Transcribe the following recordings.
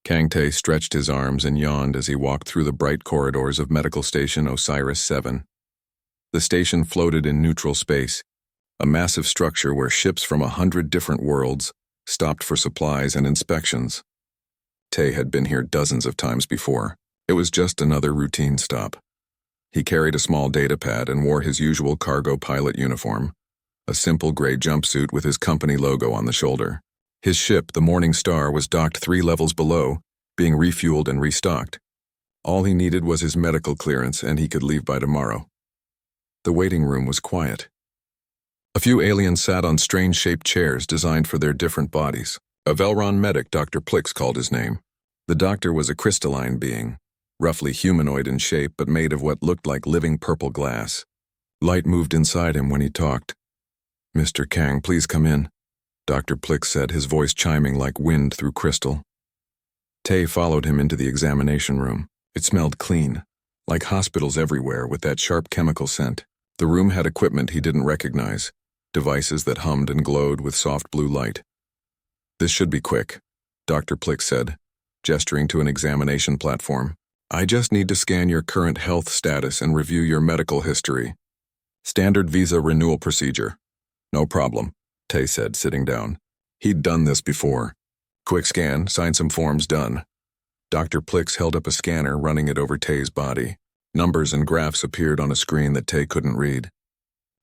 Kang Tae stretched his arms and yawned as he walked through the bright corridors of Medical Station Osiris-7. The station floated in neutral space, a massive structure where ships from 100 different worlds stopped for supplies and inspections. Tae had been here dozens of times before. It was just another routine stop. He carried a small data pad and wore his usual cargo pilot uniform, a simple gray jumpsuit with his company logo on the shoulder. His ship, the Morning Star, was docked 3 levels below, being refueled and restocked. All he needed was his medical clearance and he could leave by tomorrow. The waiting room was quiet. A few aliens sat on strange-shaped chairs designed for their different bodies. A Velron medic, Dr. Plix called his name. The doctor was a crystalline being, roughly humanoid in shape but made of what looked like living purple glass. Light moved inside him when he talked. "Mr. Kang, please come in," Dr. Plix said, his voice chiming like wind through crystal. Tae followed him into the examination room. It smelled clean, like hospitals everywhere with that sharp chemical scent. The room had equipment he didn't recognize, devices that hummed and glowed with soft blue light. "This should be quick," Dr. Plix said, gesturing to an examination platform. "I just need to scan your current health status and review your medical history. Standard visa renewal procedure." "No problem," Tae said, sitting down. He'd done this before. "Quick scan, sign some forms, done." Dr. Plix held up a scanner, running it over Tae's body. Numbers and graphs appeared on a screen that Tae couldn't read.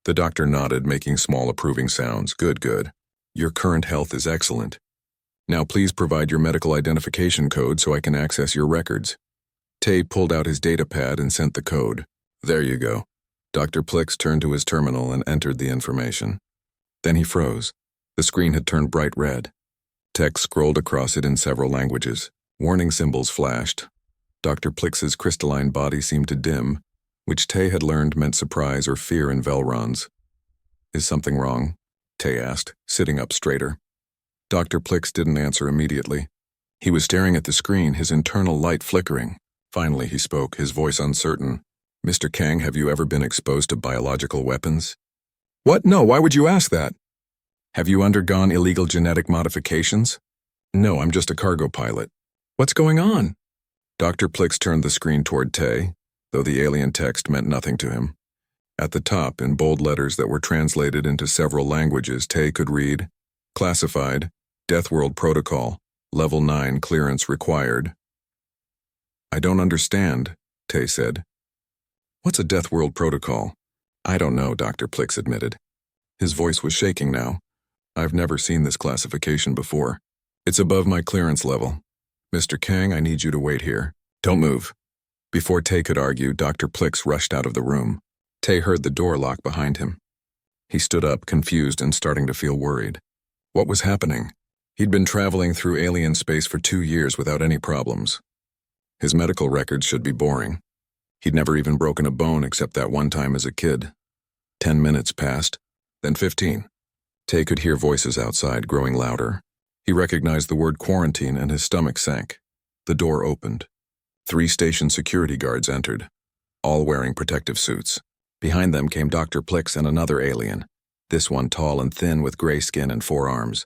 The doctor nodded, making small approving sounds. Good. Your current health is excellent. Now please provide your medical identification code so I can access your records." Tae pulled out his data pad and sent the code. "There you go." Dr. Plix turned to his terminal and entered the information. Then he froze. The screen had turned bright red. Text scrolled across it in several languages. Warning symbols flashed. Dr. Plix's crystalline body seemed to dim, which Tae had learned meant surprise or fear in Velrons. "Is something wrong?" Tae asked, sitting up straighter. Dr. Plix didn't answer immediately. He was staring at the screen, his internal light flickering. Finally he spoke, his voice uncertain. "Mr. Kang, have you ever been exposed to biological weapons?" "What? No, why would you ask that?" "Have you undergone illegal genetic modifications?" "No, I'm just a cargo pilot." "What's going on?" Dr. Plix turned the screen toward Tae, though the alien text meant nothing to him. At the top, in bold letters that were translated into several languages, Tae could read, "Classified, Deathworld Protocol, Level 9 clearance required." "I don't understand," Tae said. "What's a Deathworld Protocol?" "I don't know," Dr. Plix admitted. His voice was shaking now. "I've never seen this classification before. It's above my clearance level. Mr. Kang, I need you to wait here. Don't move." Before Tae could argue, Dr. Plix rushed out of the room. Tae heard the door lock behind him. He stood up, confused and starting to feel worried. What was happening? He'd been traveling through alien space for 2 years without any problems. His medical records should be boring. He'd never even broken a bone except that one time as a kid. 10 minutes passed, then 15. Tae could hear voices outside, growing louder. He recognized the word quarantine and his stomach sank. The door opened. 3 station security guards entered, all wearing protective suits. Behind them came Dr. Plix and another alien, this one tall and thin with gray skin and 4 arms.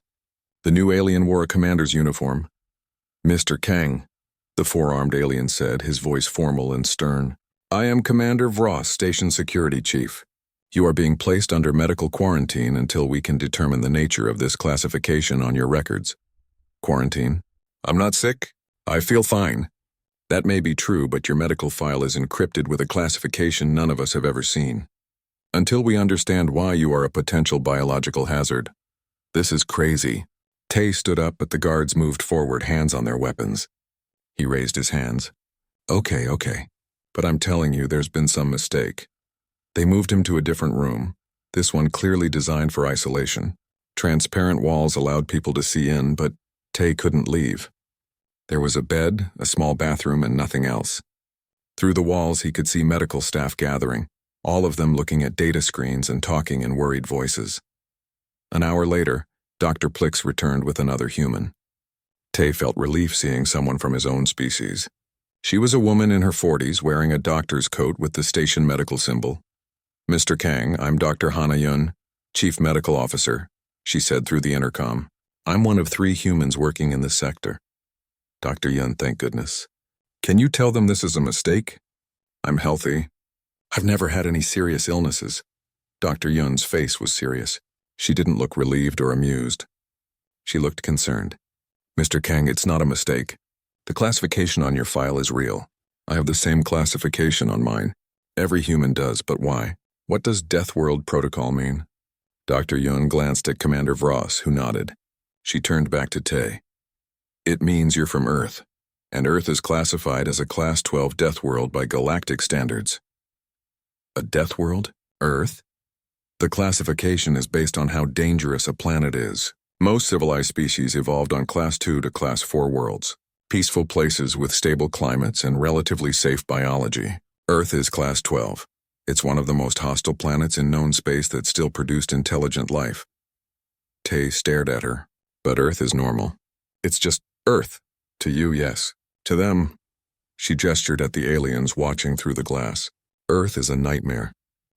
The new alien wore a commander's uniform. "Mr. Kang," the 4-armed alien said, his voice formal and stern. "I am Commander Vross, Station Security Chief. You are being placed under medical quarantine until we can determine the nature of this classification on your records." "Quarantine? I'm not sick. I feel fine." "That may be true, but your medical file is encrypted with a classification none of us have ever seen. Until we understand why you are a potential biological hazard." "This is crazy." Tae stood up, but the guards moved forward, hands on their weapons. He raised his hands. Okay, but I'm telling you there's been some mistake." They moved him to a different room, this one clearly designed for isolation. Transparent walls allowed people to see in, but Tae couldn't leave. There was a bed, a small bathroom, and nothing else. Through the walls he could see medical staff gathering, all of them looking at data screens and talking in worried voices. An hour later, Dr. Plix returned with another human. Tae felt relief seeing someone from his own species. She was a woman in her 40s wearing a doctor's coat with the station medical symbol. "Mr. Kang, I'm Dr. Hana Yun, Chief Medical Officer," she said through the intercom. "I'm one of 3 humans working in this sector." Dr. Yun, thank goodness. Can you tell them this is a mistake? I'm healthy. I've never had any serious illnesses. Dr. Yun's face was serious. She didn't look relieved or amused. She looked concerned. Mr. Kang, it's not a mistake. The classification on your file is real. I have the same classification on mine. Every human does, but why? What does Deathworld protocol mean? Dr. Yun glanced at Commander Vross, who nodded. She turned back to Tay. It means you're from Earth, and Earth is classified as a Class 12 Deathworld by galactic standards. A Deathworld? Earth? The classification is based on how dangerous a planet is. Most civilized species evolved on Class 2 to Class 4 worlds, peaceful places with stable climates and relatively safe biology. Earth is Class 12. It's one of the most hostile planets in known space that still produced intelligent life. Tay stared at her. But Earth is normal. It's just Earth. To you, yes. To them, she gestured at the aliens watching through the glass. Earth is a nightmare.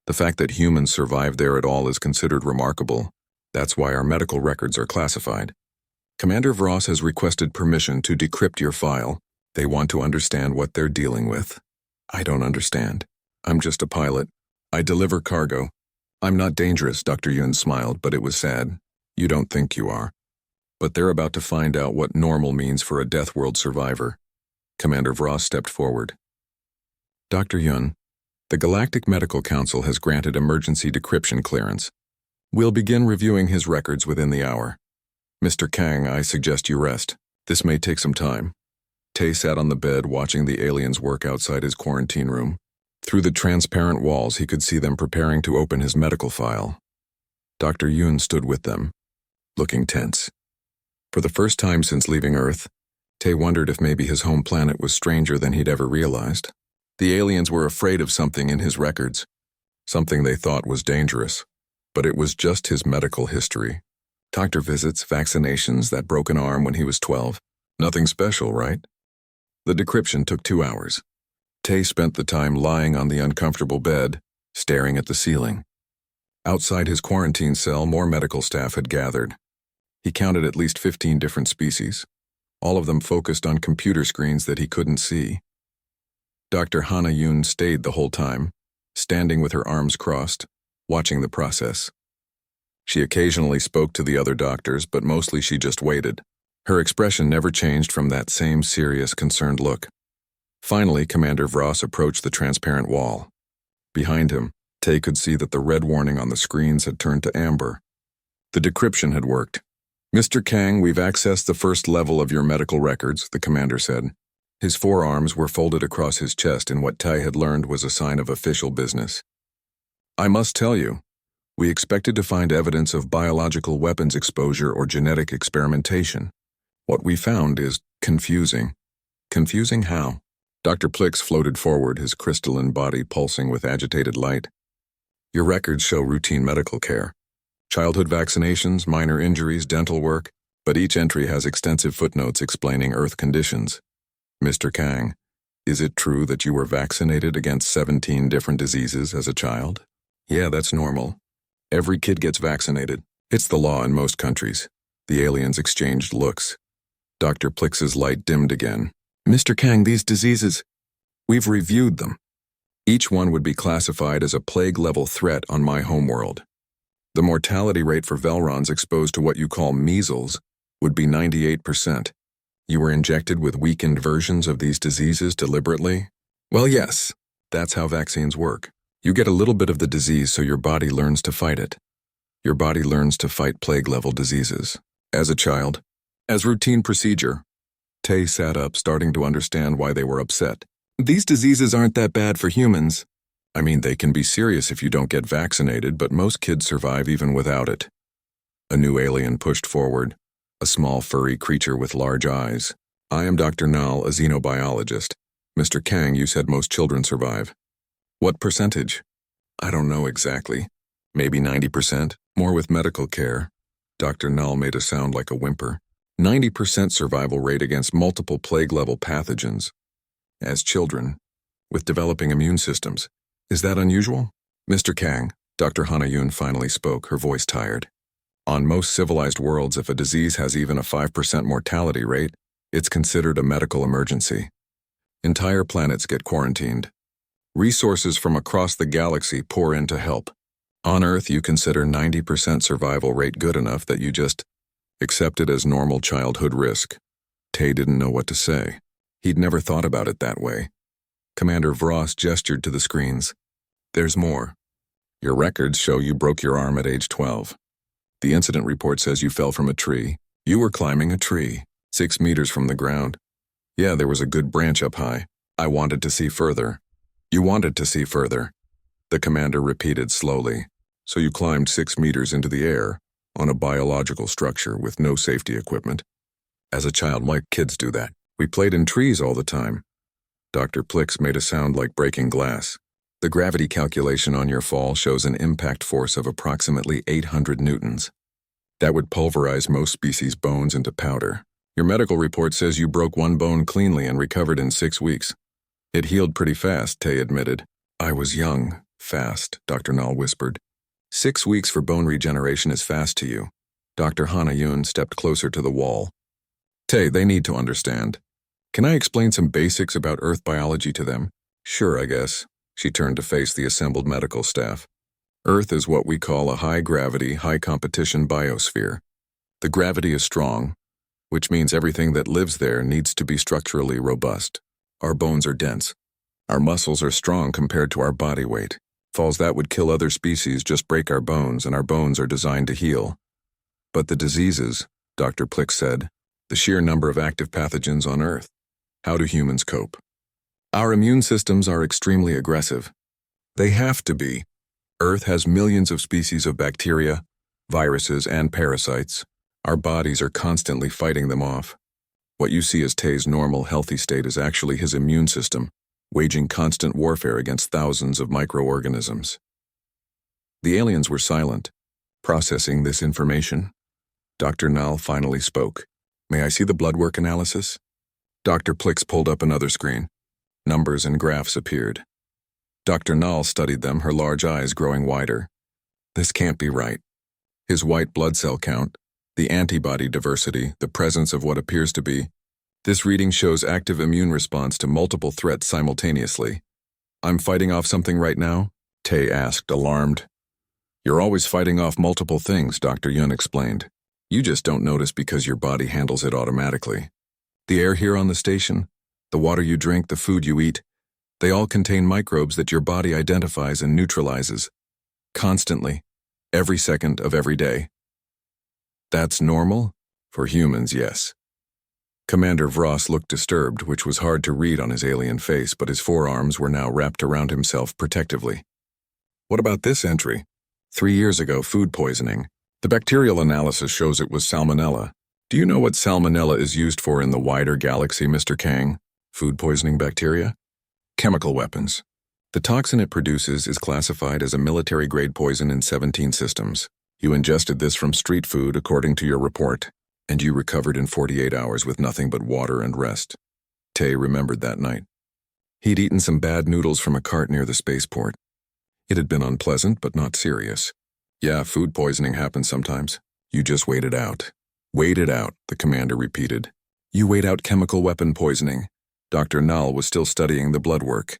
The fact that humans survived there at all is considered remarkable. That's why our medical records are classified. Commander Vross has requested permission to decrypt your file. They want to understand what they're dealing with. I don't understand. I'm just a pilot. I deliver cargo. I'm not dangerous, Dr. Yun smiled, but it was sad. You don't think you are. But they're about to find out what normal means for a Deathworld survivor. Commander Vross stepped forward. Dr. Yun, the Galactic Medical Council has granted emergency decryption clearance. We'll begin reviewing his records within the hour. Mr. Kang, I suggest you rest. This may take some time. Tay sat on the bed watching the aliens work outside his quarantine room. Through the transparent walls, he could see them preparing to open his medical file. Dr. Yun stood with them, looking tense. For the first time since leaving Earth, Tay wondered if maybe his home planet was stranger than he'd ever realized. The aliens were afraid of something in his records, something they thought was dangerous, but it was just his medical history. Doctor visits, vaccinations, that broken arm when he was 12. Nothing special, right? The decryption took 2 hours. Tay spent the time lying on the uncomfortable bed, staring at the ceiling. Outside his quarantine cell, more medical staff had gathered. He counted at least 15 different species, all of them focused on computer screens that he couldn't see. Dr. Hana Yun stayed the whole time, standing with her arms crossed, watching the process. She occasionally spoke to the other doctors, but mostly she just waited. Her expression never changed from that same serious, concerned look. Finally, Commander Vross approached the transparent wall. Behind him, Tay could see that the red warning on the screens had turned to amber. The decryption had worked. Mr. Kang, we've accessed the first level of your medical records, the commander said. His forearms were folded across his chest in what Tay had learned was a sign of official business. I must tell you, we expected to find evidence of biological weapons exposure or genetic experimentation. What we found is confusing. Confusing how? Dr. Plix floated forward, his crystalline body pulsing with agitated light. Your records show routine medical care. Childhood vaccinations, minor injuries, dental work, but each entry has extensive footnotes explaining Earth conditions. Mr. Kang, is it true that you were vaccinated against 17 different diseases as a child? Yeah, that's normal. Every kid gets vaccinated. It's the law in most countries. The aliens exchanged looks. Dr. Plix's light dimmed again. Mr. Kang, these diseases, we've reviewed them. Each one would be classified as a plague-level threat on my homeworld. The mortality rate for Velrons exposed to what you call measles would be 98%. You were injected with weakened versions of these diseases deliberately? Well, yes, that's how vaccines work. You get a little bit of the disease so your body learns to fight it. Your body learns to fight plague-level diseases. As a child, as routine procedure. Tay sat up, starting to understand why they were upset. These diseases aren't that bad for humans. I mean, they can be serious if you don't get vaccinated, but most kids survive even without it. A new alien pushed forward, a small furry creature with large eyes. I am Dr. Nal, a xenobiologist. Mr. Kang, you said most children survive. What percentage? I don't know exactly. Maybe 90%, more with medical care. Dr. Null made a sound like a whimper. 90% survival rate against multiple plague-level pathogens. As children, with developing immune systems. Is that unusual? Mr. Kang, Dr. Hanayun finally spoke, her voice tired. On most civilized worlds, if a disease has even a 5% mortality rate, It's considered a medical emergency. Entire planets get quarantined. Resources from across the galaxy pour in to help. On Earth, you consider 90% survival rate good enough that you just accept it as normal childhood risk. Tay didn't know what to say. He'd never thought about it that way. Commander Vross gestured to the screens. There's more. Your records show you broke your arm at age 12. The incident report says you fell from a tree. You were climbing a tree, 6 meters from the ground. Yeah, there was a good branch up high. I wanted to see further. You wanted to see further, the commander repeated slowly. So you climbed 6 meters into the air on a biological structure with no safety equipment. As a child, why kids do that? We played in trees all the time. Dr. Plix made a sound like breaking glass. The gravity calculation on your fall shows an impact force of approximately 800 newtons. That would pulverize most species' bones into powder. Your medical report says you broke one bone cleanly and recovered in 6 weeks. It healed pretty fast, Tay admitted. I was young. Fast, Dr. Nall whispered. 6 weeks for bone regeneration is fast to you. Dr. Hanayun stepped closer to the wall. Tay, they need to understand. Can I explain some basics about Earth biology to them? Sure, I guess. She turned to face the assembled medical staff. Earth is what we call a high-gravity, high-competition biosphere. The gravity is strong, which means everything that lives there needs to be structurally robust. Our bones are dense. Our muscles are strong compared to our body weight. Falls that would kill other species just break our bones, and our bones are designed to heal. But the diseases, Dr. Plix said, the sheer number of active pathogens on Earth. How do humans cope? Our immune systems are extremely aggressive. They have to be. Earth has millions of species of bacteria, viruses, and parasites. Our bodies are constantly fighting them off. What you see as Tay's normal, healthy state is actually his immune system, waging constant warfare against thousands of microorganisms. The aliens were silent, processing this information. Dr. Nall finally spoke. May I see the blood work analysis? Dr. Plix pulled up another screen. Numbers and graphs appeared. Dr. Nall studied them, her large eyes growing wider. This can't be right. His white blood cell count, the antibody diversity, the presence of what appears to be. This reading shows active immune response to multiple threats simultaneously. I'm fighting off something right now? Tay asked, alarmed. You're always fighting off multiple things, Dr. Yun explained. You just don't notice because your body handles it automatically. The air here on the station, the water you drink, the food you eat, they all contain microbes that your body identifies and neutralizes. Constantly. Every second of every day. That's normal? For humans, yes. Commander Vross looked disturbed, which was hard to read on his alien face, but his forearms were now wrapped around himself protectively. What about this entry? 3 years ago, food poisoning. The bacterial analysis shows it was salmonella. Do you know what salmonella is used for in the wider galaxy, Mr. Kang? Food poisoning bacteria? Chemical weapons. The toxin it produces is classified as a military-grade poison in 17 systems. You ingested this from street food, according to your report, and you recovered in 48 hours with nothing but water and rest. Tay remembered that night. He'd eaten some bad noodles from a cart near the spaceport. It had been unpleasant, but not serious. Yeah, food poisoning happens sometimes. You just wait it out. Wait it out, the commander repeated. You wait out chemical weapon poisoning. Dr. Nall was still studying the blood work.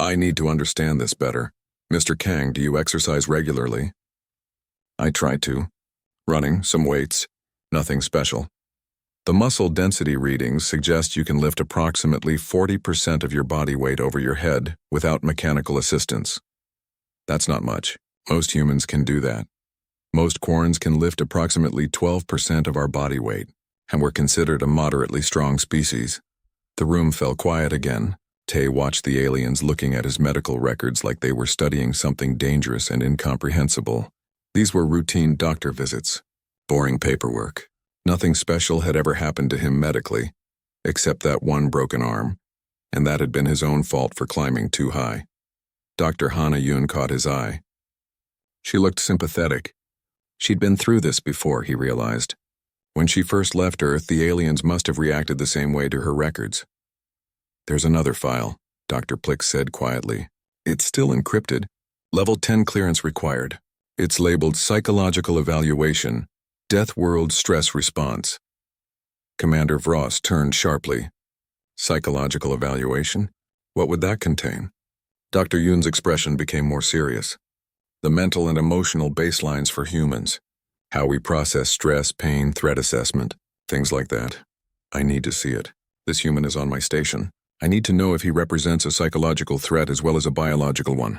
I need to understand this better. Mr. Kang, do you exercise regularly? I try to. Running, some weights. Nothing special. The muscle density readings suggest you can lift approximately 40% of your body weight over your head without mechanical assistance. That's not much. Most humans can do that. Most Quarrens can lift approximately 12% of our body weight, and we're considered a moderately strong species. The room fell quiet again. Tay watched the aliens looking at his medical records like they were studying something dangerous and incomprehensible. These were routine doctor visits. Boring paperwork. Nothing special had ever happened to him medically, except that one broken arm, and that had been his own fault for climbing too high. Dr. Hanayun caught his eye. She looked sympathetic. She'd been through this before, he realized. When she first left Earth, the aliens must have reacted the same way to her records. There's another file, Dr. Plix said quietly. It's still encrypted. Level 10 clearance required. It's labeled Psychological Evaluation, Deathworld Stress Response. Commander Vross turned sharply. Psychological evaluation? What would that contain? Dr. Yoon's expression became more serious. The mental and emotional baselines for humans. How we process stress, pain, threat assessment, things like that. I need to see it. This human is on my station. I need to know if he represents a psychological threat as well as a biological one.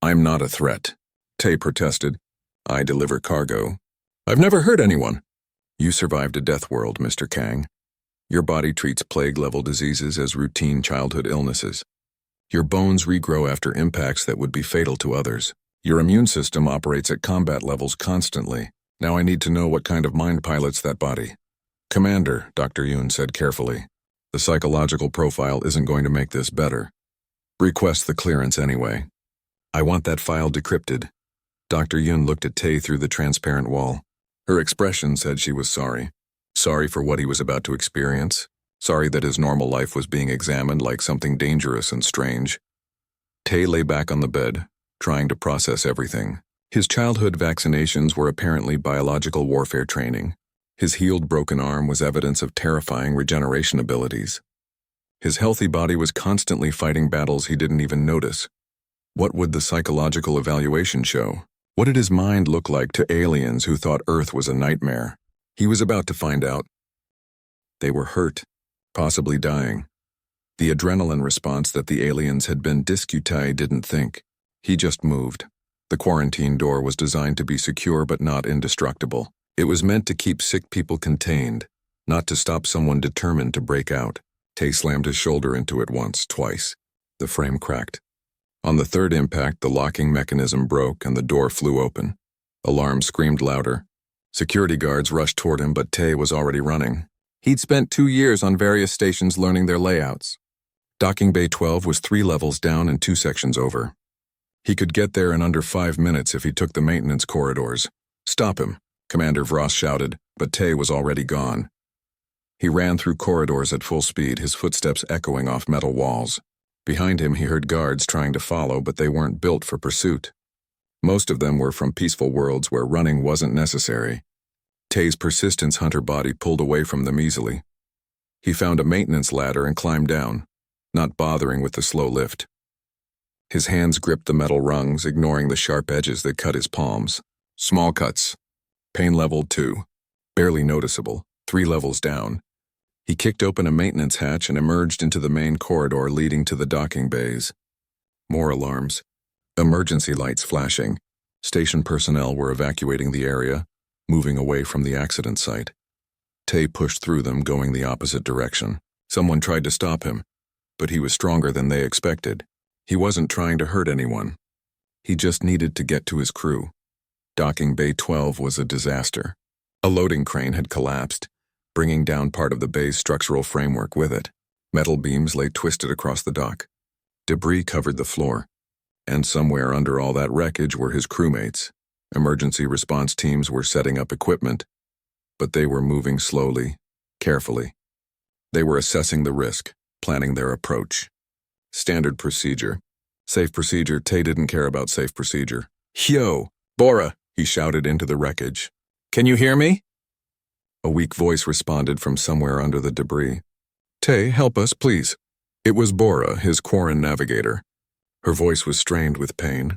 I'm not a threat, Tay protested. I deliver cargo. I've never hurt anyone. You survived a death world, Mr. Kang. Your body treats plague-level diseases as routine childhood illnesses. Your bones regrow after impacts that would be fatal to others. Your immune system operates at combat levels constantly. Now I need to know what kind of mind pilots that body. Commander, Dr. Yoon said carefully. The psychological profile isn't going to make this better. Request the clearance anyway. I want that file decrypted. Dr. Yoon looked at Tay through the transparent wall. Her expression said she was sorry. Sorry for what he was about to experience. Sorry that his normal life was being examined like something dangerous and strange. Tay lay back on the bed, trying to process everything. His childhood vaccinations were apparently biological warfare training. His healed broken arm was evidence of terrifying regeneration abilities. His healthy body was constantly fighting battles he didn't even notice. What would the psychological evaluation show? What did his mind look like to aliens who thought Earth was a nightmare? He was about to find out. They were hurt, possibly dying. The adrenaline response that the aliens had been discutile didn't think. He just moved. The quarantine door was designed to be secure but not indestructible. It was meant to keep sick people contained, not to stop someone determined to break out. Tay slammed his shoulder into it once, twice. The frame cracked. On the third impact, the locking mechanism broke and the door flew open. Alarms screamed louder. Security guards rushed toward him, but Tay was already running. He'd spent 2 years on various stations learning their layouts. Docking Bay 12 was 3 levels down and 2 sections over. He could get there in under 5 minutes if he took the maintenance corridors. Stop him, Commander Vross shouted, but Tay was already gone. He ran through corridors at full speed, his footsteps echoing off metal walls. Behind him he heard guards trying to follow, but they weren't built for pursuit. Most of them were from peaceful worlds where running wasn't necessary. Tay's persistence hunter body pulled away from them easily. He found a maintenance ladder and climbed down, not bothering with the slow lift. His hands gripped the metal rungs, ignoring the sharp edges that cut his palms. Small cuts. Pain level 2. Barely noticeable. 3 levels down. He kicked open a maintenance hatch and emerged into the main corridor leading to the docking bays. More alarms. Emergency lights flashing. Station personnel were evacuating the area, moving away from the accident site. Tay pushed through them, going the opposite direction. Someone tried to stop him, but he was stronger than they expected. He wasn't trying to hurt anyone. He just needed to get to his crew. Docking Bay 12 was a disaster. A loading crane had collapsed, bringing down part of the bay's structural framework with it. Metal beams lay twisted across the dock. Debris covered the floor. And somewhere under all that wreckage were his crewmates. Emergency response teams were setting up equipment, but they were moving slowly, carefully. They were assessing the risk, planning their approach. Standard procedure. Safe procedure. Tay didn't care about safe procedure. Yo, Bora, he shouted into the wreckage. Can you hear me? A weak voice responded from somewhere under the debris. Tay, help us, please. It was Bora, his Quarren navigator. Her voice was strained with pain.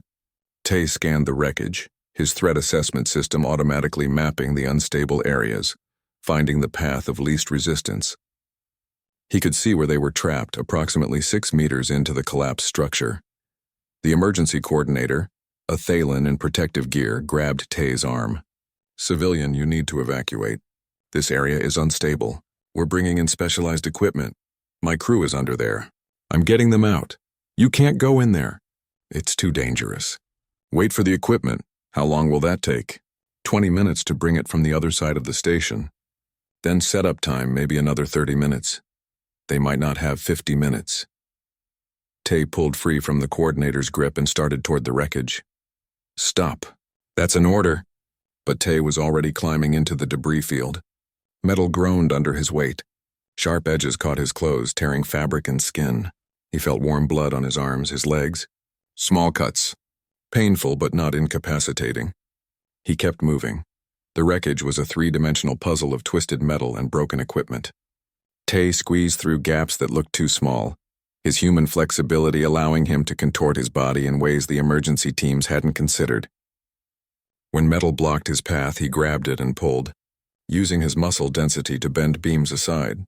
Tay scanned the wreckage, his threat assessment system automatically mapping the unstable areas, finding the path of least resistance. He could see where they were trapped, approximately 6 meters into the collapsed structure. The emergency coordinator, a Thalen in protective gear, grabbed Tay's arm. Civilian, you need to evacuate. This area is unstable. We're bringing in specialized equipment. My crew is under there. I'm getting them out. You can't go in there. It's too dangerous. Wait for the equipment. How long will that take? 20 minutes to bring it from the other side of the station. Then setup time, maybe another 30 minutes. They might not have 50 minutes. Tay pulled free from the coordinator's grip and started toward the wreckage. Stop. That's an order. But Tay was already climbing into the debris field. Metal groaned under his weight. Sharp edges caught his clothes, tearing fabric and skin. He felt warm blood on his arms, his legs. Small cuts. Painful but not incapacitating. He kept moving. The wreckage was a three-dimensional puzzle of twisted metal and broken equipment. Tay squeezed through gaps that looked too small, his human flexibility allowing him to contort his body in ways the emergency teams hadn't considered. When metal blocked his path, he grabbed it and pulled, using his muscle density to bend beams aside.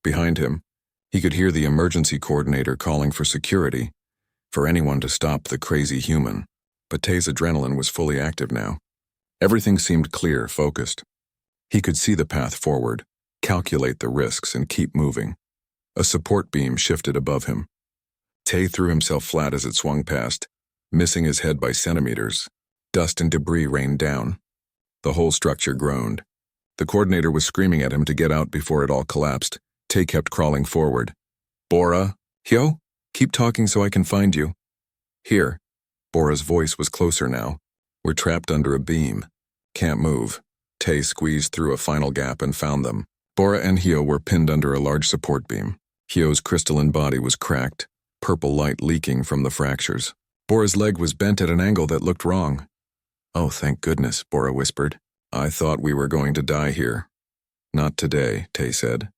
Behind him, he could hear the emergency coordinator calling for security, for anyone to stop the crazy human. But Tay's adrenaline was fully active now. Everything seemed clear, focused. He could see the path forward, calculate the risks, and keep moving. A support beam shifted above him. Tay threw himself flat as it swung past, missing his head by centimeters. Dust and debris rained down. The whole structure groaned. The coordinator was screaming at him to get out before it all collapsed. Tay kept crawling forward. "Bora? Hyo? Keep talking so I can find you." "Here." Bora's voice was closer now. "We're trapped under a beam. Can't move." Tay squeezed through a final gap and found them. Bora and Hyo were pinned under a large support beam. Hyo's crystalline body was cracked, purple light leaking from the fractures. Bora's leg was bent at an angle that looked wrong. "Oh, thank goodness," Bora whispered. "I thought we were going to die here." "Not today," Tay said.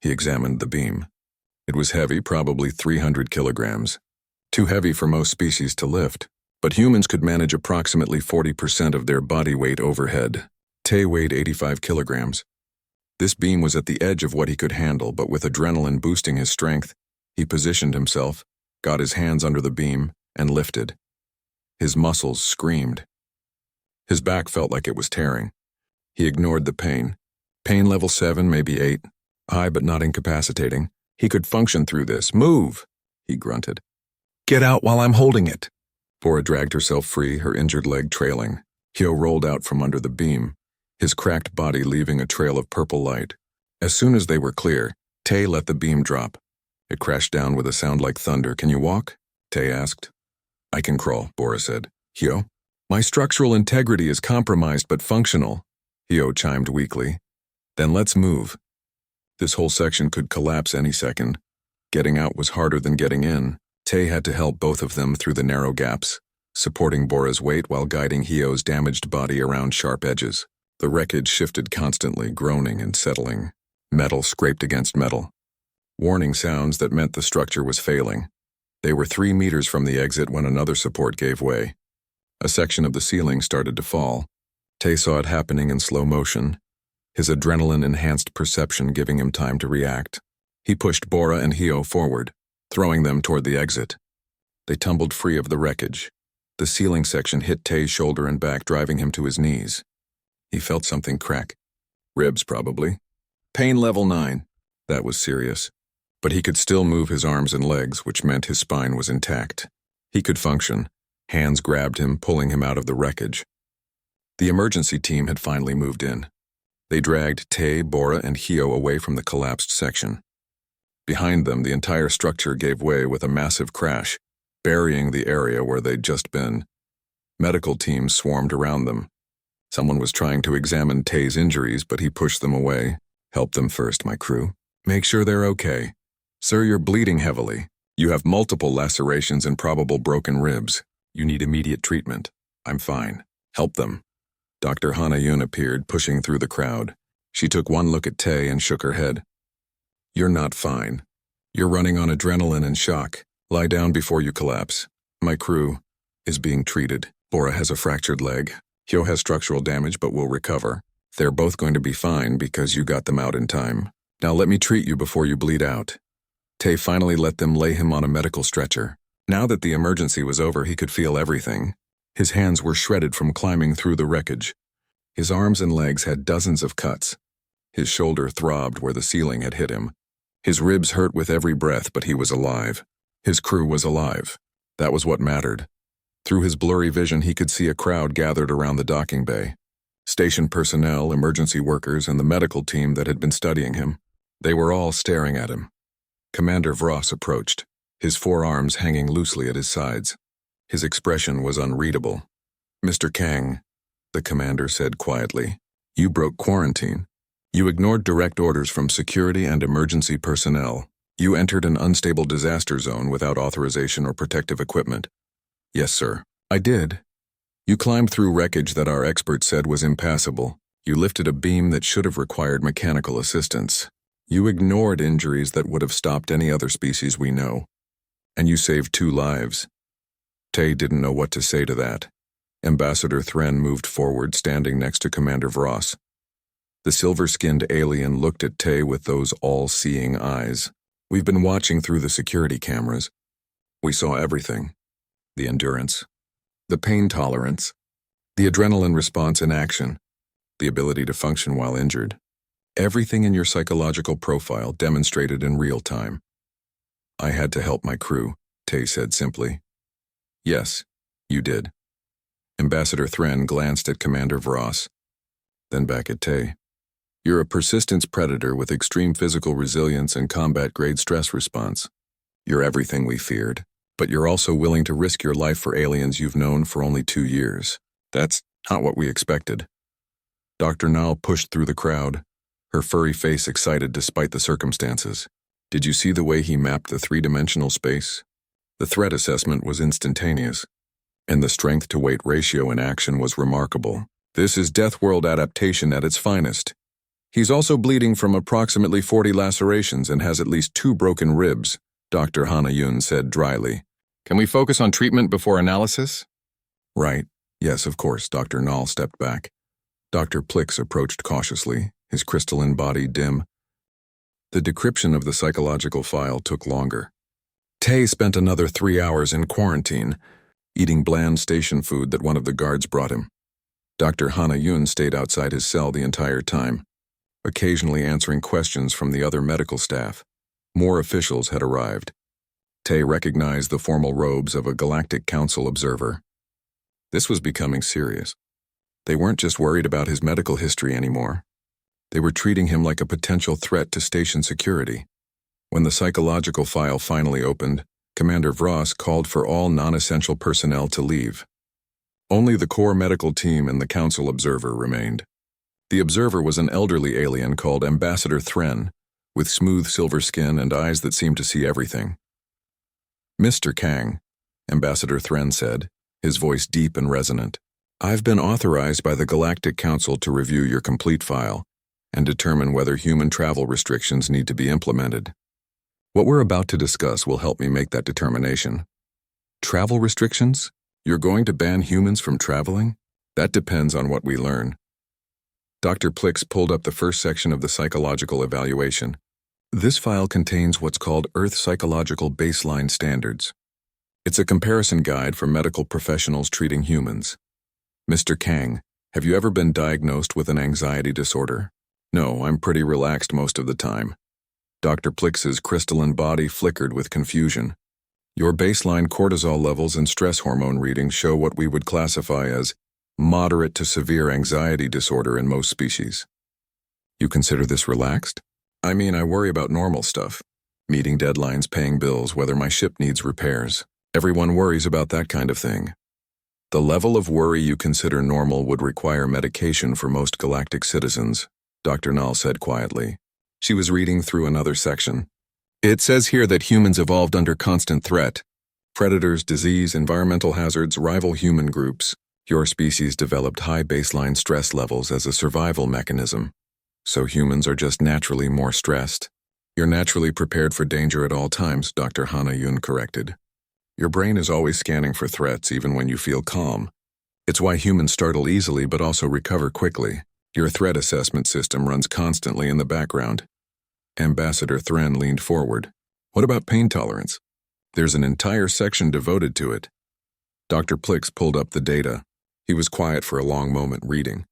He examined the beam. It was heavy, probably 300 kilograms. Too heavy for most species to lift, but humans could manage approximately 40% of their body weight overhead. Tay weighed 85 kilograms. This beam was at the edge of what he could handle, but with adrenaline boosting his strength, he positioned himself, got his hands under the beam, and lifted. His muscles screamed. His back felt like it was tearing. He ignored the pain. Pain level 7, maybe 8. High but not incapacitating. He could function through this. "Move!" he grunted. "Get out while I'm holding it." Bora dragged herself free, her injured leg trailing. Hyo rolled out from under the beam, his cracked body leaving a trail of purple light. As soon as they were clear, Tay let the beam drop. It crashed down with a sound like thunder. "Can you walk?" Tay asked. "I can crawl," Bora said. "Hyo?" "My structural integrity is compromised but functional," Hyo chimed weakly. "Then let's move." This whole section could collapse any second. Getting out was harder than getting in. Tay had to help both of them through the narrow gaps, supporting Bora's weight while guiding Hyo's damaged body around sharp edges. The wreckage shifted constantly, groaning and settling. Metal scraped against metal. Warning sounds that meant the structure was failing. They were 3 meters from the exit when another support gave way. A section of the ceiling started to fall. Tay saw it happening in slow motion, his adrenaline-enhanced perception giving him time to react. He pushed Bora and Hyo forward, throwing them toward the exit. They tumbled free of the wreckage. The ceiling section hit Tay's shoulder and back, driving him to his knees. He felt something crack. Ribs, probably. Pain level 9. That was serious. But he could still move his arms and legs, which meant his spine was intact. He could function. Hands grabbed him, pulling him out of the wreckage. The emergency team had finally moved in. They dragged Tay, Bora, and Hyo away from the collapsed section. Behind them, the entire structure gave way with a massive crash, burying the area where they'd just been. Medical teams swarmed around them. Someone was trying to examine Tay's injuries, but he pushed them away. "Help them first, my crew. Make sure they're okay. Sir, you're bleeding heavily. You have multiple lacerations and probable broken ribs. You need immediate treatment." "I'm fine. Help them." Dr. Hana-Yun appeared, pushing through the crowd. She took one look at Tay and shook her head. "You're not fine. You're running on adrenaline and shock. Lie down before you collapse. My crew is being treated. Bora has a fractured leg. Hyo has structural damage but will recover. They're both going to be fine because you got them out in time. Now let me treat you before you bleed out." Tay finally let them lay him on a medical stretcher. Now that the emergency was over, he could feel everything. His hands were shredded from climbing through the wreckage. His arms and legs had dozens of cuts. His shoulder throbbed where the ceiling had hit him. His ribs hurt with every breath, but he was alive. His crew was alive. That was what mattered. Through his blurry vision, he could see a crowd gathered around the docking bay. Station personnel, emergency workers, and the medical team that had been studying him. They were all staring at him. Commander Vross approached, his forearms hanging loosely at his sides. His expression was unreadable. "Mr. Kang," the commander said quietly, "you broke quarantine. You ignored direct orders from security and emergency personnel. You entered an unstable disaster zone without authorization or protective equipment." "Yes, sir. I did. You climbed through wreckage that our experts said was impassable. You lifted a beam that should have required mechanical assistance. You ignored injuries that would have stopped any other species we know. And you saved 2 lives. Tay didn't know what to say to that. Ambassador Thren moved forward, standing next to Commander Vross. The silver-skinned alien looked at Tay with those all-seeing eyes. We've been watching through the security cameras. We saw everything. The endurance, the pain tolerance, the adrenaline response in action, the ability to function while injured. Everything in your psychological profile demonstrated in real time. I had to help my crew, Tay said simply. Yes, you did. Ambassador Thren glanced at Commander Vross, then back at Tay. You're a persistence predator with extreme physical resilience and combat-grade stress response. You're everything we feared, but you're also willing to risk your life for aliens you've known for only 2 years. That's not what we expected. Dr. Nal pushed through the crowd, her furry face excited despite the circumstances. Did you see the way he mapped the 3-dimensional space? The threat assessment was instantaneous, and the strength-to-weight ratio in action was remarkable. This is Deathworld adaptation at its finest. He's also bleeding from approximately 40 lacerations and has at least 2 broken ribs, Dr. Hana-Yun said dryly. Can we focus on treatment before analysis? Right. Yes, of course. Dr. Nal stepped back. Dr. Plix approached cautiously, his crystalline body dim. The decryption of the psychological file took longer. Tay spent another 3 hours in quarantine, eating bland station food that one of the guards brought him. Dr. Hana-Yun stayed outside his cell the entire time, occasionally answering questions from the other medical staff. More officials had arrived. Tay recognized the formal robes of a Galactic Council observer. This was becoming serious. They weren't just worried about his medical history anymore. They were treating him like a potential threat to station security. When the psychological file finally opened, Commander Vross called for all non-essential personnel to leave. Only the core medical team and the Council observer remained. The observer was an elderly alien called Ambassador Thren, with smooth silver skin and eyes that seemed to see everything. Mr. Kang, Ambassador Thren said, his voice deep and resonant. I've been authorized by the Galactic Council to review your complete file and determine whether human travel restrictions need to be implemented. What we're about to discuss will help me make that determination. Travel restrictions? You're going to ban humans from traveling? That depends on what we learn. Dr. Plix pulled up the first section of the psychological evaluation. This file contains what's called Earth Psychological Baseline Standards. It's a comparison guide for medical professionals treating humans. Mr. Kang, have you ever been diagnosed with an anxiety disorder? No, I'm pretty relaxed most of the time. Dr. Plix's crystalline body flickered with confusion. Your baseline cortisol levels and stress hormone readings show what we would classify as moderate to severe anxiety disorder in most species. You consider this relaxed? I mean, I worry about normal stuff. Meeting deadlines, paying bills, whether my ship needs repairs. Everyone worries about that kind of thing. The level of worry you consider normal would require medication for most galactic citizens, Dr. Nal said quietly. She was reading through another section. It says here that humans evolved under constant threat. Predators, disease, environmental hazards, rival human groups. Your species developed high baseline stress levels as a survival mechanism. So humans are just naturally more stressed. You're naturally prepared for danger at all times, Dr. Hana-Yun corrected. Your brain is always scanning for threats even when you feel calm. It's why humans startle easily but also recover quickly. Your threat assessment system runs constantly in the background. Ambassador Thren leaned forward. What about pain tolerance? There's an entire section devoted to it. Dr. Plix pulled up the data. He was quiet for a long moment reading.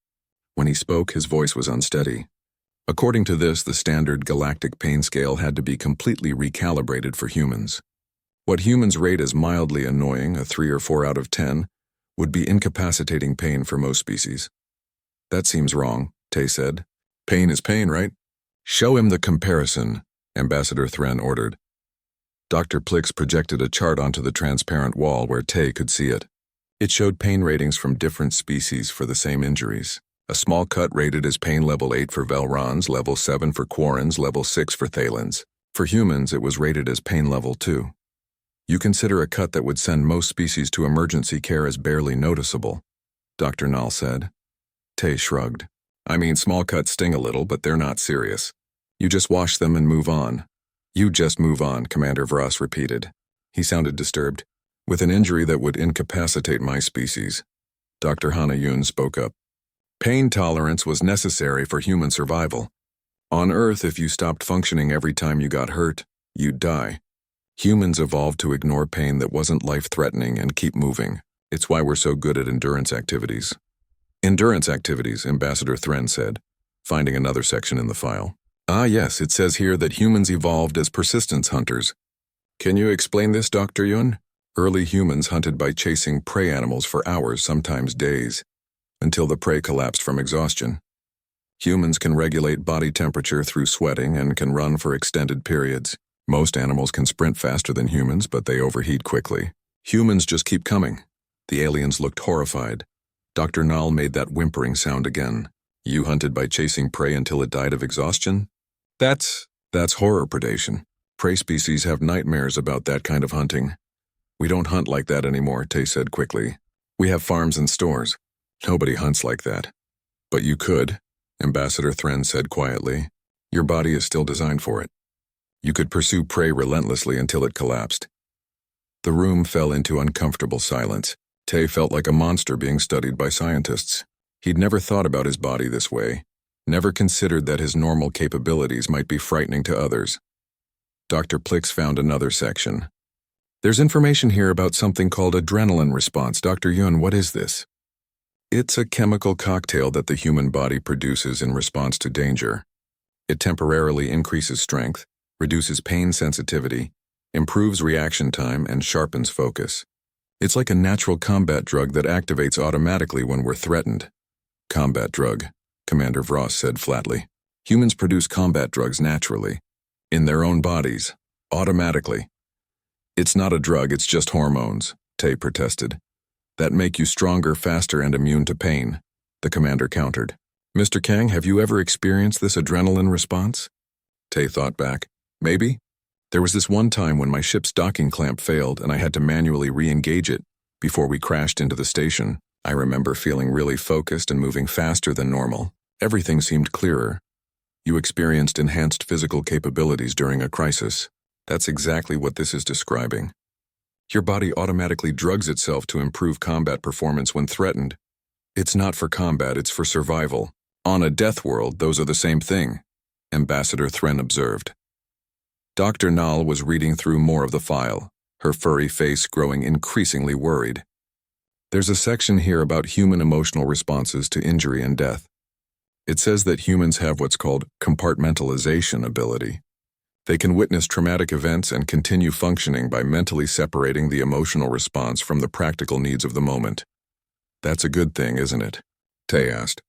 When he spoke, his voice was unsteady. According to this, the standard galactic pain scale had to be completely recalibrated for humans. What humans rate as mildly annoying, a 3 or 4 out of 10, would be incapacitating pain for most species. That seems wrong, Tay said. Pain is pain, right? Show him the comparison, Ambassador Thren ordered. Dr. Plix projected a chart onto the transparent wall where Tay could see it. It showed pain ratings from different species for the same injuries. A small cut rated as pain level 8 for Velrons, level 7 for Quarrens, level 6 for Thalens. For humans, it was rated as pain level 2. You consider a cut that would send most species to emergency care as barely noticeable, Dr. Nal said. Tay shrugged. I mean, small cuts sting a little, but they're not serious. You just wash them and move on. You just move on, Commander Vross repeated. He sounded disturbed. With an injury that would incapacitate my species. Dr. Hana Yun spoke up. Pain tolerance was necessary for human survival. On Earth, if you stopped functioning every time you got hurt, you'd die. Humans evolved to ignore pain that wasn't life-threatening and keep moving. It's why we're so good at endurance activities. Endurance activities, Ambassador Thren said, finding another section in the file. Ah yes, it says here that humans evolved as persistence hunters. Can you explain this, Dr. Yun? Early humans hunted by chasing prey animals for hours, sometimes days, until the prey collapsed from exhaustion. Humans can regulate body temperature through sweating and can run for extended periods. Most animals can sprint faster than humans, but they overheat quickly. Humans just keep coming. The aliens looked horrified. Dr. Nall made that whimpering sound again. You hunted by chasing prey until it died of exhaustion? That's horror predation. Prey species have nightmares about that kind of hunting. We don't hunt like that anymore, Tay said quickly. We have farms and stores. Nobody hunts like that. But you could, Ambassador Thren said quietly. Your body is still designed for it. You could pursue prey relentlessly until it collapsed. The room fell into uncomfortable silence. Tay felt like a monster being studied by scientists. He'd never thought about his body this way, never considered that his normal capabilities might be frightening to others. Dr. Plix found another section. There's information here about something called adrenaline response. Dr. Yun, what is this? It's a chemical cocktail that the human body produces in response to danger. It temporarily increases strength, reduces pain sensitivity, improves reaction time, and sharpens focus. It's like a natural combat drug that activates automatically when we're threatened. Combat drug, Commander Vross said flatly. Humans produce combat drugs naturally, in their own bodies, automatically. It's not a drug, it's just hormones, Tay protested. That make you stronger, faster, and immune to pain, the commander countered. Mr. Kang, have you ever experienced this adrenaline response? Tay thought back. Maybe. There was this one time when my ship's docking clamp failed and I had to manually re-engage it before we crashed into the station. I remember feeling really focused and moving faster than normal. Everything seemed clearer. You experienced enhanced physical capabilities during a crisis. That's exactly what this is describing. Your body automatically drugs itself to improve combat performance when threatened. It's not for combat, it's for survival. On a Deathworld, those are the same thing, Ambassador Thren observed. Dr. Nall was reading through more of the file, her furry face growing increasingly worried. There's a section here about human emotional responses to injury and death. It says that humans have what's called compartmentalization ability. They can witness traumatic events and continue functioning by mentally separating the emotional response from the practical needs of the moment. That's a good thing, isn't it? Tay asked.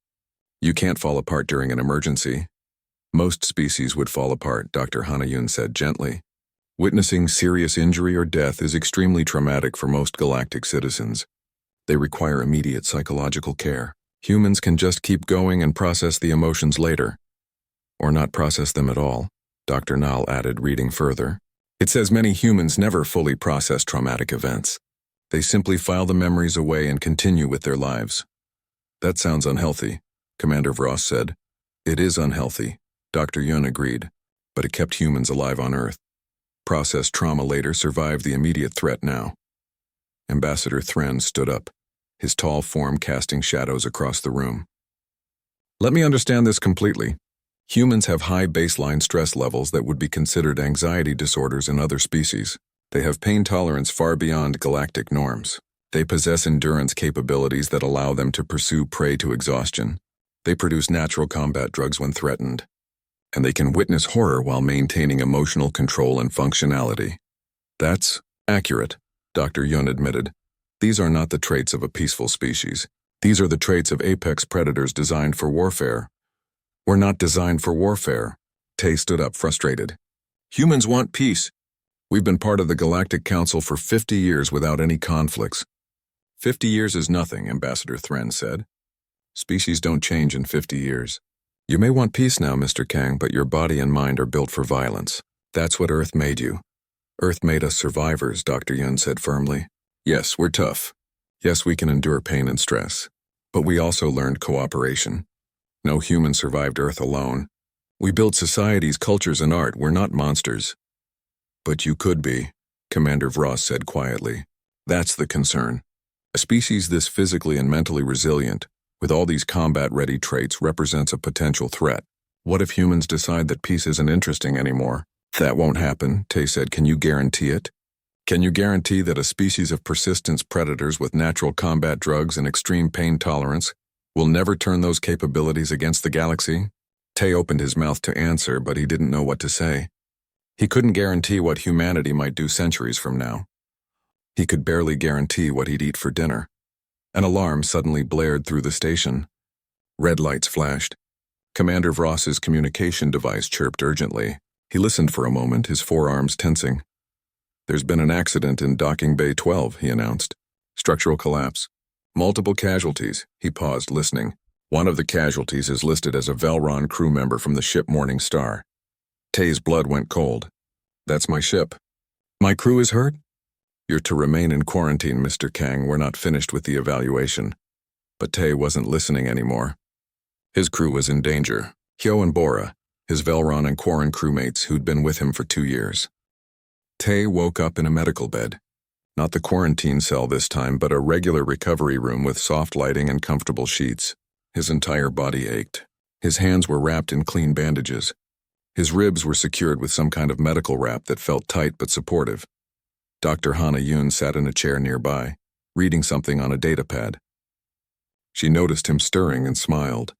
You can't fall apart during an emergency. Most species would fall apart, Dr. Hana Yun said gently. Witnessing serious injury or death is extremely traumatic for most galactic citizens. They require immediate psychological care. Humans can just keep going and process the emotions later. Or not process them at all, Dr. Nall added, reading further. It says many humans never fully process traumatic events. They simply file the memories away and continue with their lives. That sounds unhealthy, Commander Vross said. It is unhealthy, Dr. Yun agreed, but it kept humans alive on Earth. Processed trauma later survived the immediate threat now. Ambassador Thren stood up, his tall form casting shadows across the room. Let me understand this completely. Humans have high baseline stress levels that would be considered anxiety disorders in other species. They have pain tolerance far beyond galactic norms. They possess endurance capabilities that allow them to pursue prey to exhaustion. They produce natural combat drugs when threatened. And they can witness horror while maintaining emotional control and functionality. That's accurate, Dr. Yun admitted. These are not the traits of a peaceful species. These are the traits of apex predators designed for warfare. We're not designed for warfare. Tay stood up frustrated. Humans want peace. We've been part of the Galactic Council for 50 years without any conflicts. 50 years is nothing, Ambassador Thren said. Species don't change in 50 years. You may want peace now, Mr. Kang, but your body and mind are built for violence. That's what Earth made you. Earth made us survivors, Dr. Yun said firmly. Yes, we're tough. Yes, we can endure pain and stress. But we also learned cooperation. No human survived Earth alone. We build societies, cultures, and art. We're not monsters. But you could be, Commander Vross said quietly. That's the concern. A species this physically and mentally resilient, with all these combat-ready traits, represents a potential threat. What if humans decide that peace isn't interesting anymore? That won't happen, Tay said. Can you guarantee it? Can you guarantee that a species of persistence predators with natural combat drugs and extreme pain tolerance will never turn those capabilities against the galaxy? Tay opened his mouth to answer, but he didn't know what to say. He couldn't guarantee what humanity might do centuries from now. He could barely guarantee what he'd eat for dinner. An alarm suddenly blared through the station. Red lights flashed. Commander Vross's communication device chirped urgently. He listened for a moment, his forearms tensing. There's been an accident in Docking Bay 12, he announced. Structural collapse. Multiple casualties. He paused, listening. One of the casualties is listed as a Velron crew member from the ship Morning Star. Tay's blood went cold. That's my ship. My crew is hurt? You're to remain in quarantine, Mr. Kang. We're not finished with the evaluation. But Tay wasn't listening anymore. His crew was in danger. Hyo and Bora, his Velron and Quarren crewmates who'd been with him for 2 years. Tay woke up in a medical bed. Not the quarantine cell this time, but a regular recovery room with soft lighting and comfortable sheets. His entire body ached. His hands were wrapped in clean bandages. His ribs were secured with some kind of medical wrap that felt tight but supportive. Dr. Hana Yoon sat in a chair nearby, reading something on a datapad. She noticed him stirring and smiled.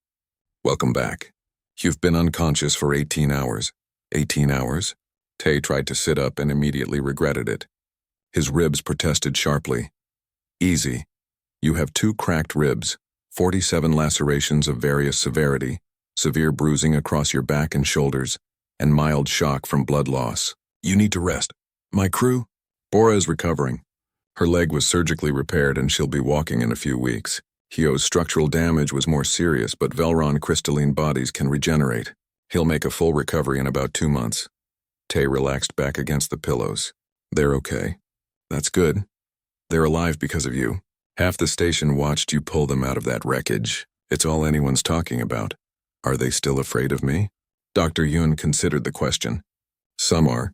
Welcome back. You've been unconscious for 18 hours. 18 hours? Tay tried to sit up and immediately regretted it. His ribs protested sharply. Easy. You have 2 cracked ribs, 47 lacerations of various severity, severe bruising across your back and shoulders, and mild shock from blood loss. You need to rest. My crew? Bora is recovering. Her leg was surgically repaired and she'll be walking in a few weeks. Hyo's structural damage was more serious, but Velron crystalline bodies can regenerate. He'll make a full recovery in about 2 months. Tay relaxed back against the pillows. They're okay. That's good. They're alive because of you. Half the station watched you pull them out of that wreckage. It's all anyone's talking about. Are they still afraid of me? Dr. Yoon considered the question. Some are,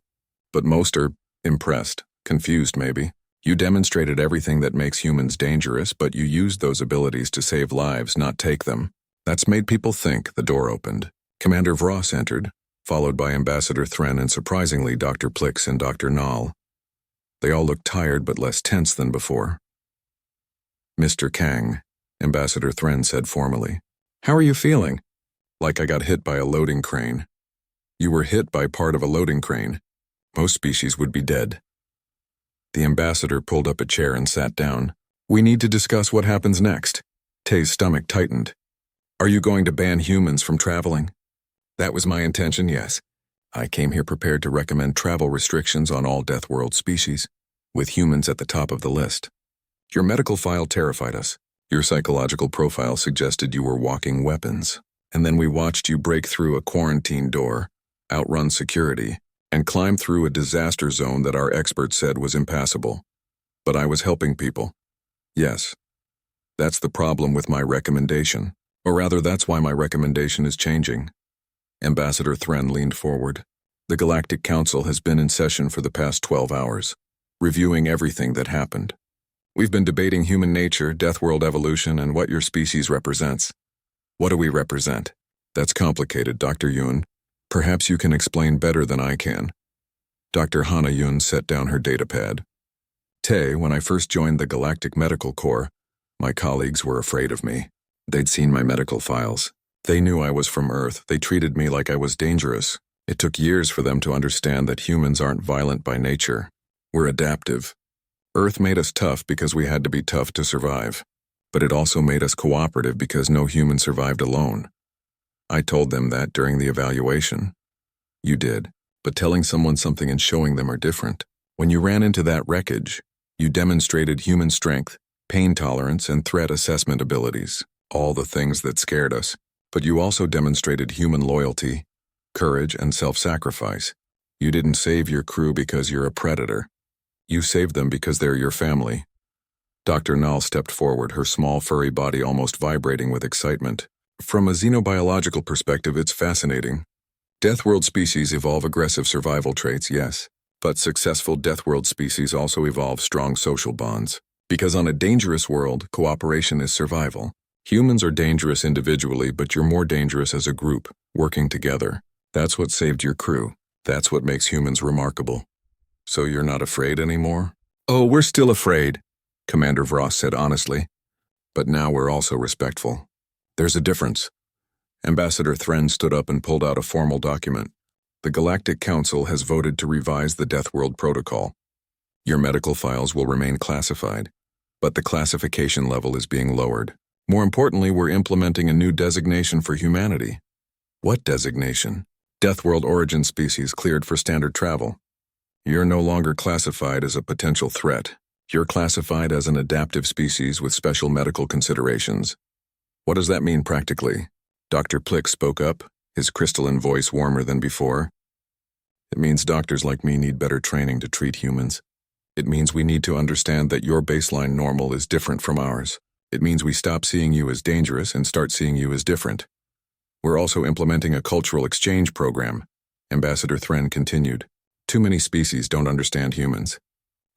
but most are impressed, confused maybe. You demonstrated everything that makes humans dangerous, but you used those abilities to save lives, not take them. That's made people think. The door opened. Commander Vross entered, followed by Ambassador Thren and surprisingly Dr. Plix and Dr. Nall. They all looked tired but less tense than before. Mr. Kang, Ambassador Thren said formally. How are you feeling? Like I got hit by a loading crane. You were hit by part of a loading crane. Most species would be dead. The ambassador pulled up a chair and sat down. We need to discuss what happens next. Tay's stomach tightened. Are you going to ban humans from traveling? That was my intention, yes. I came here prepared to recommend travel restrictions on all Deathworld species, with humans at the top of the list. Your medical file terrified us. Your psychological profile suggested you were walking weapons. And then we watched you break through a quarantine door, outrun security, and climb through a disaster zone that our experts said was impassable. But I was helping people. Yes. That's the problem with my recommendation. Or rather, that's why my recommendation is changing. Ambassador Thren leaned forward. The Galactic Council has been in session for the past 12 hours, reviewing everything that happened. We've been debating human nature, Deathworld evolution, and what your species represents. What do we represent? That's complicated, Dr. Yoon. Perhaps you can explain better than I can. Dr. Hana Yoon set down her datapad. Tay, when I first joined the Galactic Medical Corps, my colleagues were afraid of me. They'd seen my medical files. They knew I was from Earth. They treated me like I was dangerous. It took years for them to understand that humans aren't violent by nature. We're adaptive. Earth made us tough because we had to be tough to survive. But it also made us cooperative because no human survived alone. I told them that during the evaluation. You did, but telling someone something and showing them are different. When you ran into that wreckage, you demonstrated human strength, pain tolerance, and threat assessment abilities, all the things that scared us. But you also demonstrated human loyalty, courage, and self-sacrifice. You didn't save your crew because you're a predator. You saved them because they're your family. Dr. Nall stepped forward, her small furry body almost vibrating with excitement. From a xenobiological perspective, it's fascinating. Deathworld species evolve aggressive survival traits, yes, but successful Deathworld species also evolve strong social bonds. Because on a dangerous world, cooperation is survival. Humans are dangerous individually, but you're more dangerous as a group, working together. That's what saved your crew. That's what makes humans remarkable. So you're not afraid anymore? Oh, we're still afraid, Commander Vross said honestly. But now we're also respectful. There's a difference. Ambassador Thren stood up and pulled out a formal document. The Galactic Council has voted to revise the Deathworld Protocol. Your medical files will remain classified, but the classification level is being lowered. More importantly, we're implementing a new designation for humanity. What designation? Deathworld origin species cleared for standard travel. You're no longer classified as a potential threat. You're classified as an adaptive species with special medical considerations. What does that mean practically? Dr. Plick spoke up, his crystalline voice warmer than before. It means doctors like me need better training to treat humans. It means we need to understand that your baseline normal is different from ours. It means we stop seeing you as dangerous and start seeing you as different. We're also implementing a cultural exchange program, Ambassador Thren continued. Too many species don't understand humans.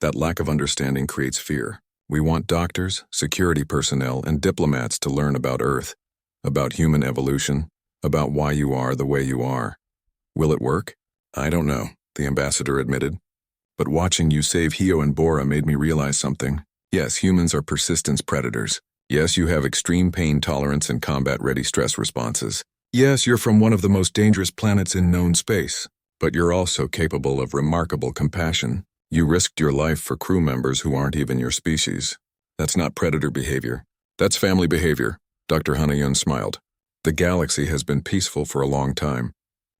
That lack of understanding creates fear. We want doctors, security personnel, and diplomats to learn about Earth, about human evolution, about why you are the way you are. Will it work? I don't know, the ambassador admitted. But watching you save Hio and Bora made me realize something. Yes, humans are persistence predators. Yes, you have extreme pain tolerance and combat-ready stress responses. Yes, you're from one of the most dangerous planets in known space. But you're also capable of remarkable compassion. You risked your life for crew members who aren't even your species. That's not predator behavior. That's family behavior, Dr. Hanayun smiled. The galaxy has been peaceful for a long time.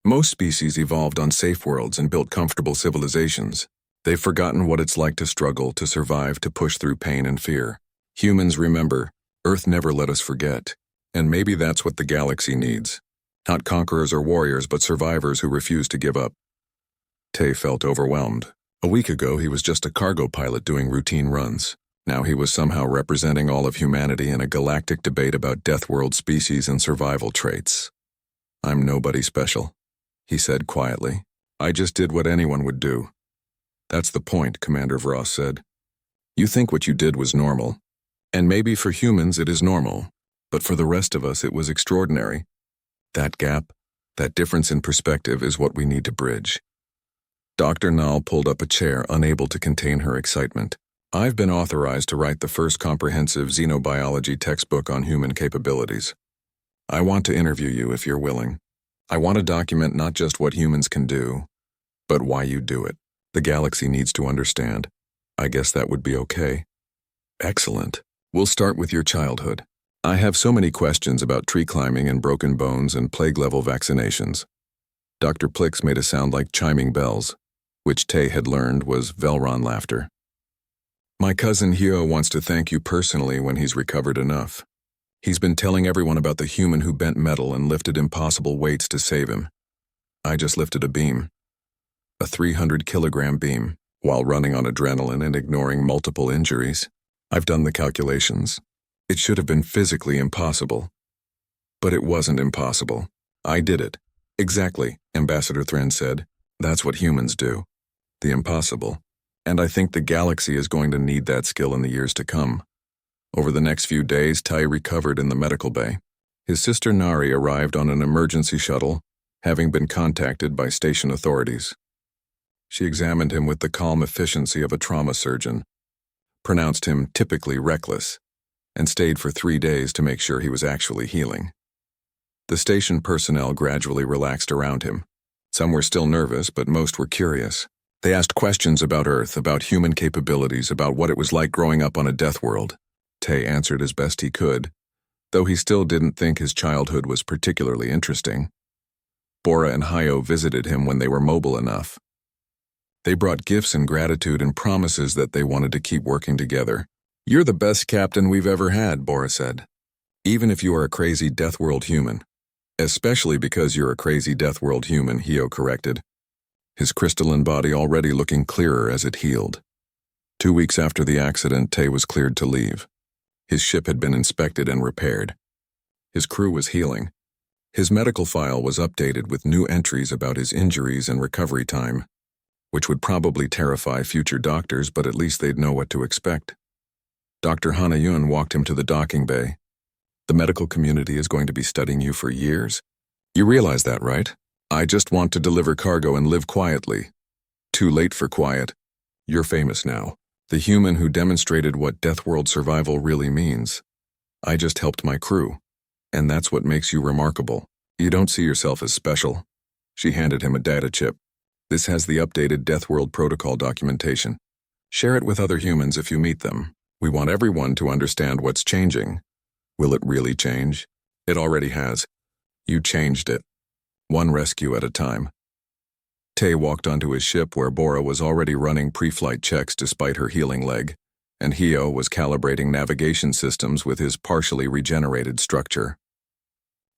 Most species evolved on safe worlds and built comfortable civilizations. They've forgotten what it's like to struggle, to survive, to push through pain and fear. Humans remember, Earth never let us forget. And maybe that's what the galaxy needs. Not conquerors or warriors, but survivors who refuse to give up. Tay felt overwhelmed. A week ago, he was just a cargo pilot doing routine runs. Now he was somehow representing all of humanity in a galactic debate about Deathworld species and survival traits. I'm nobody special, he said quietly. I just did what anyone would do. That's the point, Commander Vross said. You think what you did was normal. And maybe for humans it is normal, but for the rest of us it was extraordinary. That gap, that difference in perspective is what we need to bridge. Dr. Nall pulled up a chair, unable to contain her excitement. I've been authorized to write the first comprehensive xenobiology textbook on human capabilities. I want to interview you if you're willing. I want to document not just what humans can do, but why you do it. The galaxy needs to understand. I guess that would be okay. Excellent. We'll start with your childhood. I have so many questions about tree climbing and broken bones and plague-level vaccinations. Dr. Plix made a sound like chiming bells, which Tay had learned was Velron laughter. My cousin Hio wants to thank you personally when he's recovered enough. He's been telling everyone about the human who bent metal and lifted impossible weights to save him. I just lifted a beam. A 300-kilogram beam, while running on adrenaline and ignoring multiple injuries. I've done the calculations. It should have been physically impossible. But it wasn't impossible. I did it. Exactly, Ambassador Thren said. That's what humans do. The impossible. And I think the galaxy is going to need that skill in the years to come. Over the next few days, Tai recovered in the medical bay. His sister Nari arrived on an emergency shuttle, having been contacted by station authorities. She examined him with the calm efficiency of a trauma surgeon, pronounced him typically reckless, and stayed for 3 days to make sure he was actually healing. The station personnel gradually relaxed around him. Some were still nervous, but most were curious. They asked questions about Earth, about human capabilities, about what it was like growing up on a death world. Tay answered as best he could, though he still didn't think his childhood was particularly interesting. Bora and Hio visited him when they were mobile enough. They brought gifts and gratitude and promises that they wanted to keep working together. You're the best captain we've ever had, Bora said. Even if you are a crazy Deathworld human. Especially because you're a crazy Deathworld human, Hio corrected, his crystalline body already looking clearer as it healed. 2 weeks after the accident, Tay was cleared to leave. His ship had been inspected and repaired. His crew was healing. His medical file was updated with new entries about his injuries and recovery time, which would probably terrify future doctors, but at least they'd know what to expect. Dr. Hanayun walked him to the docking bay. The medical community is going to be studying you for years. You realize that, right? I just want to deliver cargo and live quietly. Too late for quiet. You're famous now. The human who demonstrated what Deathworld survival really means. I just helped my crew. And that's what makes you remarkable. You don't see yourself as special. She handed him a data chip. This has the updated Deathworld protocol documentation. Share it with other humans if you meet them. We want everyone to understand what's changing. Will it really change? It already has. You changed it. One rescue at a time. Tay walked onto his ship where Bora was already running pre-flight checks despite her healing leg, and Hio was calibrating navigation systems with his partially regenerated structure.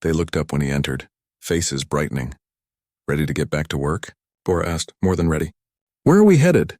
They looked up when he entered, faces brightening. Ready to get back to work? Bora asked. More than ready. Where are we headed?